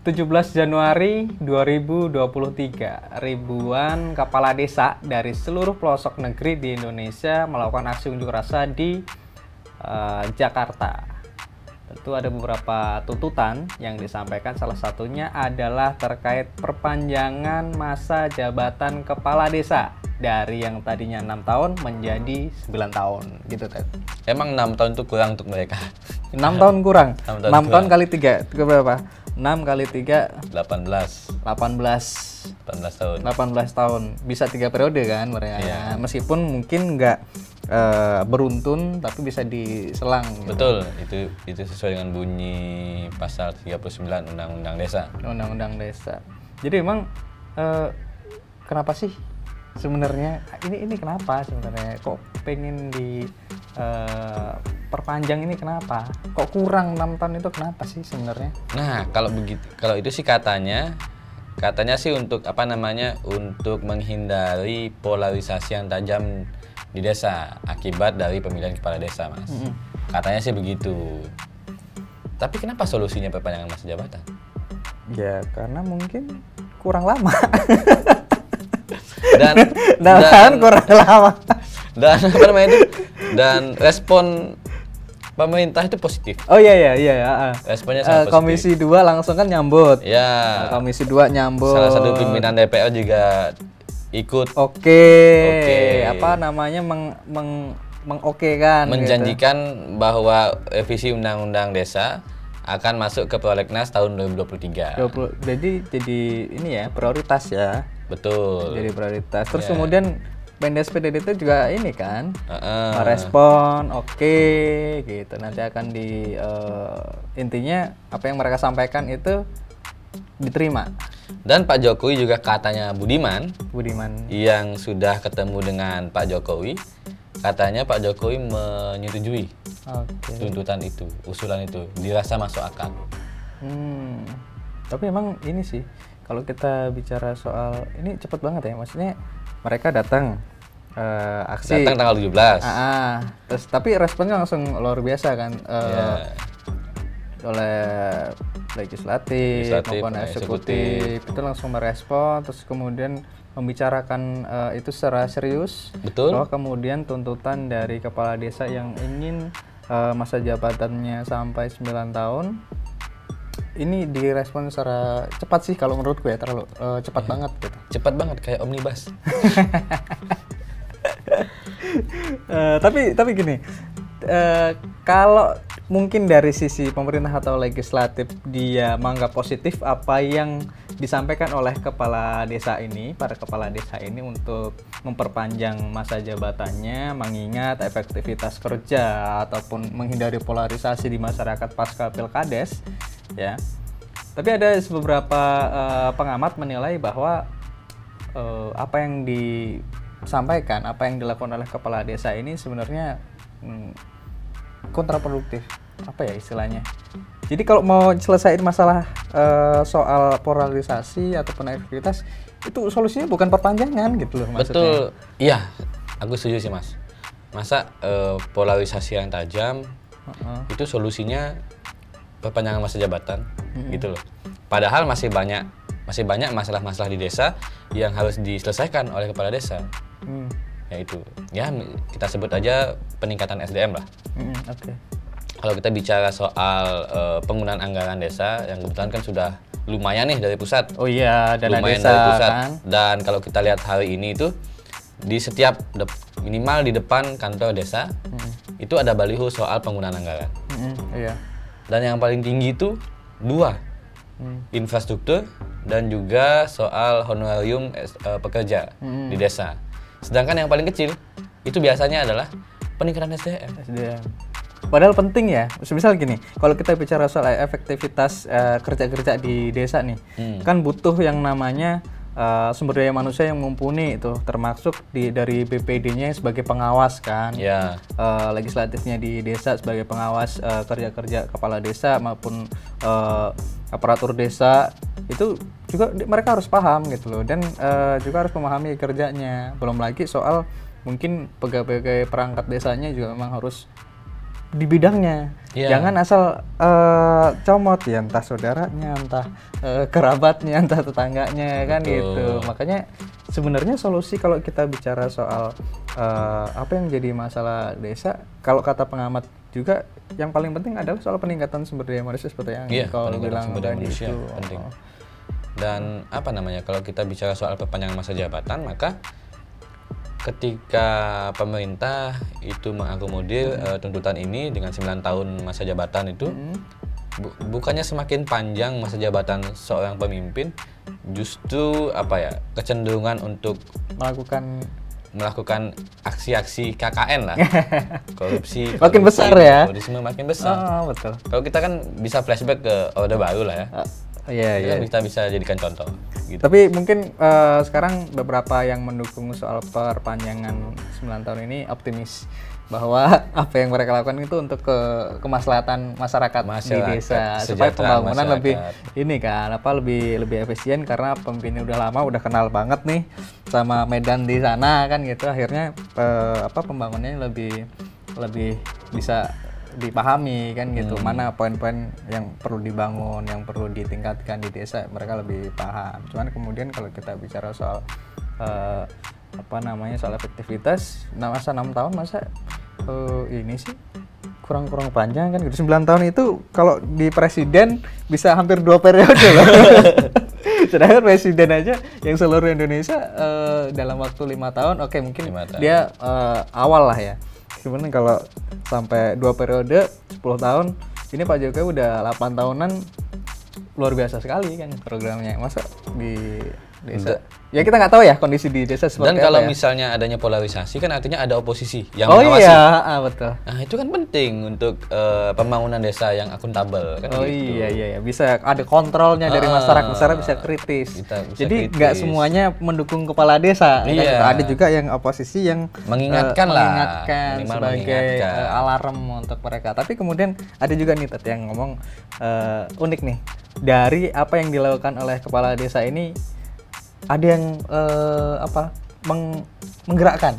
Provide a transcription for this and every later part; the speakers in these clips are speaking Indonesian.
17 Januari 2023, ribuan kepala desa dari seluruh pelosok negeri di Indonesia melakukan aksi unjuk rasa di Jakarta. Tentu ada beberapa tuntutan yang disampaikan, salah satunya adalah terkait perpanjangan masa jabatan kepala desa dari yang tadinya 6 tahun menjadi 9 tahun gitu, Ted. Emang 6 tahun itu kurang untuk mereka? 6 tahun kurang? 6 tahun kali 3, itu berapa? 6 kali 3 18 tahun. 18 tahun. Bisa 3 periode kan mereka. Iya. Meskipun mungkin nggak beruntun tapi bisa diselang gitu. Betul, itu sesuai dengan bunyi pasal 39 Undang-Undang Desa. Undang-Undang Desa. Jadi emang kenapa sih sebenarnya ini kenapa sebenarnya kok pengen di perpanjang ini, kenapa? Kok kurang 6 tahun itu kenapa sih sebenarnya? Nah, kalau itu sih katanya sih untuk untuk menghindari polarisasi yang tajam di desa akibat dari pemilihan kepala desa, Mas. Katanya sih begitu. Tapi kenapa solusinya perpanjangan masa jabatan? Ya karena mungkin kurang lama. dan kurang lama. Dan respon pemerintah itu positif. Oh iya. Responnya sangat positif. Komisi 2 langsung kan nyambut. Ya. Komisi 2 nyambut. Salah satu pimpinan DPR juga ikut. Oke. Apa namanya mengokekan, menjanjikan gitu, bahwa revisi Undang-Undang Desa akan masuk ke prolegnas tahun 2023. Jadi ini ya prioritas ya. Betul. Jadi prioritas. Terus kemudian Mendes PDD itu juga ini kan merespon gitu. Nanti akan intinya apa yang mereka sampaikan itu diterima. Dan Pak Jokowi juga katanya Budiman yang sudah ketemu dengan Pak Jokowi, katanya Pak Jokowi menyetujui tuntutan itu, usulan itu, dirasa masuk akal. Tapi emang ini sih, kalau kita bicara soal ini cepat banget ya, maksudnya mereka datang aksi. Datang tanggal 17. Terus tapi responnya langsung luar biasa kan. Oleh legislatif maupun eksekutif itu langsung merespon, terus kemudian membicarakan itu secara serius. Betul. Bahwa kemudian tuntutan dari kepala desa yang ingin masa jabatannya sampai 9 tahun ini direspon secara cepat sih kalau menurutku ya, terlalu cepat banget gitu. Cepat banget kayak omnibus. Tapi gini, kalau mungkin dari sisi pemerintah atau legislatif dia menganggap positif apa yang disampaikan oleh kepala desa ini, para kepala desa ini untuk memperpanjang masa jabatannya, mengingat efektivitas kerja ataupun menghindari polarisasi di masyarakat pasca Pilkades, ya. Tapi ada beberapa pengamat menilai bahwa apa yang disampaikan, apa yang dilakukan oleh kepala desa ini sebenarnya kontraproduktif, apa ya istilahnya. Jadi kalau mau selesaiin masalah soal polarisasi ataupun efektivitas, itu solusinya bukan perpanjangan gitu loh maksudnya. Betul, iya, aku setuju sih Mas. Masa polarisasi yang tajam itu solusinya perpanjangan masa jabatan gitu loh. Padahal masih banyak masalah-masalah di desa yang harus diselesaikan oleh kepala desa. Yaitu ya kita sebut aja peningkatan SDM lah. Kalau kita bicara soal penggunaan anggaran desa yang kebetulan kan sudah lumayan nih dari pusat. Oh iya, dana lumayan desa dari pusat kan. Dan kalau kita lihat hari ini itu di setiap minimal di depan kantor desa itu ada baliho soal penggunaan anggaran. Iya. Dan yang paling tinggi itu 2, infrastruktur dan juga soal honorarium pekerja di desa. Sedangkan yang paling kecil itu biasanya adalah peningkatan SDM. Padahal penting ya. Misal gini, kalau kita bicara soal efektivitas kerja-kerja di desa nih, kan butuh yang namanya sumber daya manusia yang mumpuni itu, termasuk dari BPD-nya sebagai pengawas kan, legislatifnya di desa sebagai pengawas kerja-kerja kepala desa maupun aparatur desa, itu juga mereka harus paham gitu loh, dan juga harus memahami kerjanya. Belum lagi soal mungkin pegawai perangkat desanya juga memang harus di bidangnya. Jangan asal comot ya, entah saudaranya, entah kerabatnya, entah tetangganya. Kan gitu. Makanya sebenarnya solusi kalau kita bicara soal apa yang jadi masalah desa, kalau kata pengamat juga yang paling penting adalah soal peningkatan sumber daya manusia seperti yang kalau bilang tadi itu penting. Dan apa namanya, kalau kita bicara soal perpanjangan masa jabatan, maka ketika pemerintah itu mengakomodir tuntutan ini dengan 9 tahun masa jabatan itu, bukannya semakin panjang masa jabatan seorang pemimpin, justru kecenderungan untuk melakukan aksi-aksi KKN lah, korupsi makin besar ya, korupsi makin besar. Betul. Kalau kita kan bisa flashback ke Orde Baru lah ya. Iya. Kita bisa jadikan contoh. Gitu. Tapi mungkin sekarang beberapa yang mendukung soal perpanjangan 9 tahun ini optimis bahwa apa yang mereka lakukan itu untuk kemaslahatan masyarakat di desa, supaya pembangunan lebih lebih efisien, karena pemimpinnya udah lama, udah kenal banget nih sama medan di sana kan gitu. Akhirnya pembangunannya lebih bisa dipahami kan gitu, mana poin-poin yang perlu dibangun, yang perlu ditingkatkan di desa, mereka lebih paham. Cuman kemudian kalau kita bicara soal soal efektivitas, masa 6 tahun ini sih kurang panjang kan gitu. 9 tahun itu kalau di presiden bisa hampir 2 periode loh. Sedangkan presiden aja yang seluruh Indonesia dalam waktu 5 tahun, mungkin dia awal lah ya. Sebenarnya kalau sampai 2 periode 10 tahun, ini Pak Jokowi udah 8 tahunan, luar biasa sekali kan programnya. Masa di desa? Ya kita nggak tahu ya kondisi di desa seperti apa. Dan kalau ya, misalnya adanya polarisasi kan artinya ada oposisi yang mengawasi. Betul. Nah itu kan penting untuk pembangunan desa yang akuntabel kan. Iya. Bisa ada kontrolnya dari masyarakat bisa kritis. Jadi nggak semuanya mendukung kepala desa. Iya. Kan? Ada juga yang oposisi yang mengingatkan sebagai alarm untuk mereka. Tapi kemudian ada juga nih yang ngomong unik nih, dari apa yang dilakukan oleh kepala desa ini, ada yang menggerakkan.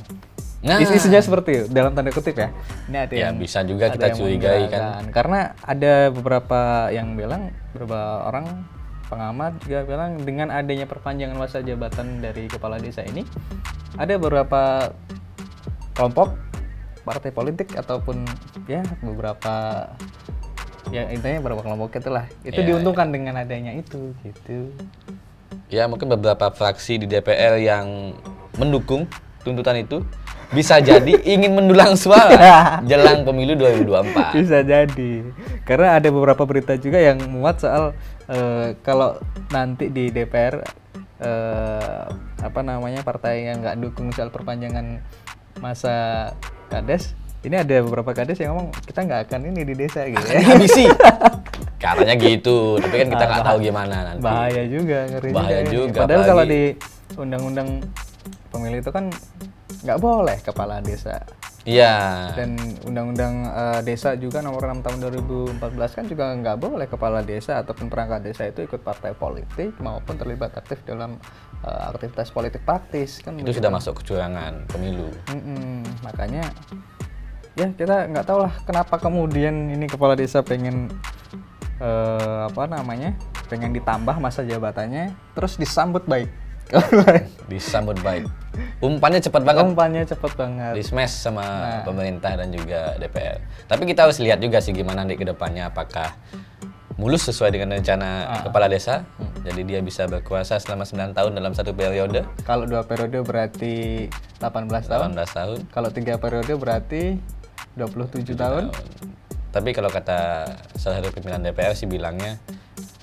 Isinya seperti itu, dalam tanda kutip ya. Ini ada yang bisa juga kita curigai kan. Karena ada beberapa yang bilang, beberapa orang pengamat juga bilang, dengan adanya perpanjangan masa jabatan dari kepala desa ini, ada beberapa kelompok partai politik ataupun ya beberapa, ya intinya beberapa kelompok itulah, itu diuntungkan dengan adanya itu gitu. Ya mungkin beberapa fraksi di DPR yang mendukung tuntutan itu bisa jadi ingin mendulang suara jelang pemilu 2024. Bisa jadi. Karena ada beberapa berita juga yang muat soal kalau nanti di DPR partai yang nggak dukung soal perpanjangan masa kades, ini ada beberapa kades yang ngomong kita nggak akan ini di desa gitu. Habisi. Katanya gitu, tapi kan kita nggak tahu gimana nanti. Bahaya juga, ngeri juga. Padahal kalau di undang-undang pemilu itu kan nggak boleh kepala desa. Iya. Dan undang-undang desa juga nomor 6 tahun 2014 kan juga nggak boleh kepala desa ataupun perangkat desa itu ikut partai politik maupun terlibat aktif dalam aktivitas politik praktis kan. Itu sudah masuk kecurangan pemilu. Makanya ya kita nggak tahu lah kenapa kemudian ini kepala desa pengen pengen ditambah masa jabatannya, terus disambut baik. Disambut baik. Umpannya cepat banget. Di smash sama pemerintah dan juga DPR. Tapi kita harus lihat juga sih gimana nanti ke depannya, apakah mulus sesuai dengan rencana kepala desa. Jadi dia bisa berkuasa selama 9 tahun dalam 1 periode. Kalau 2 periode berarti 18 tahun. Kalau 3 periode berarti 27 tahun. Tapi kalau kata salah satu pimpinan DPR sih bilangnya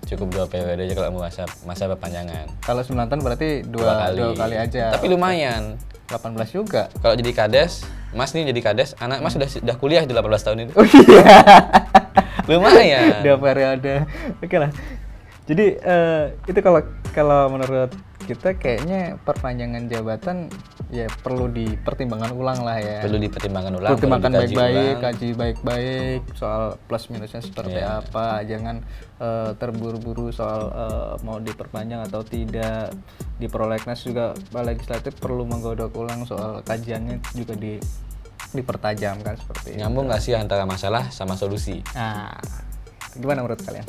cukup 2 periode aja kalau mau masa perpanjangan. Kalau 9 tahun berarti 2 kali aja. Tapi lumayan. 18 juga. Kalau jadi kades, Mas nih jadi kades, anak Mas sudah kuliah di 18 tahun itu. Oh iya. Lumayan. 2 periode. Oke lah. Jadi itu kalau menurut kita kayaknya perpanjangan jabatan ya perlu dipertimbangkan ulang lah ya. Perlu dipertimbangkan ulang. Pertimbangkan baik-baik, kaji baik-baik soal plus minusnya seperti apa. Jangan terburu-buru soal mau diperpanjang atau tidak. Di prolegnas juga legislatif perlu menggodok ulang soal kajiannya juga dipertajam kan seperti itu. Nyambung nggak sih antara masalah sama solusi? Nah, gimana menurut kalian?